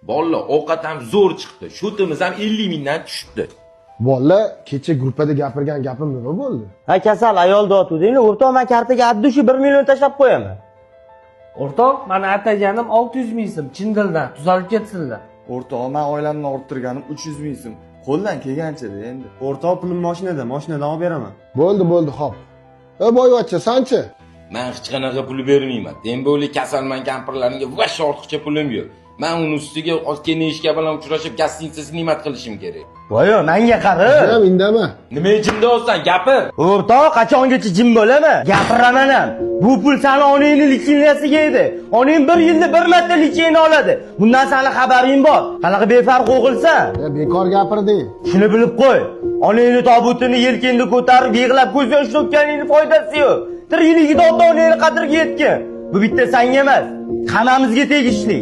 Bolalar ovqat ham zo'r chiqdi. Shotimiz ham 50 mingdan tushibdi. Bolla, kecha gruppada gapirgan gapim nima bo'ldi? Ha kasal ayol dotudinglar, o'rtoq men kartaga addushi 1 million tashlab qo'yaman. O'rtoq, meni ataganim 600 ming so'm, chin dildan tuzalib ketsinlar. O'rtoq, men oilamni orttirganim 300 ming so'm. Qo'ldan kelgancha-da endi. O'rtoq pulim mashinadan olib beraman. Bo'ldi, xo'p. Boyvachcha, sanchi? Men hech qanaqa pul bermayman. Dembo'li kasalman kampirlarga vash ortiqcha pulim yo'q. Men uni ustiga kenishga bilan uchrashib gostinitsa xizmat qilishim kerak. Voyo, menga qara. Ham indama. Nima jimda olsan, gapir. O'rtoq, qachongacha jim bo'laman? Gapiraman ham. Bu pul seni onangning lichiniyasiga edi. Onang 1 yilda 1 marta lichinni oladi. Bundan seni xabaring bor. Qanaqa befarq o'g'ilsan? Bekor gapirding. Shuni bilib qo'y. Onangni tobutini yelkangda ko'tarib yig'lab ko'z yosh to'kkaningning foydasi yo'q. Tirikligida ota-onangni qadriga yetgan. Bu bitta senga emas, hammamizga tegishli.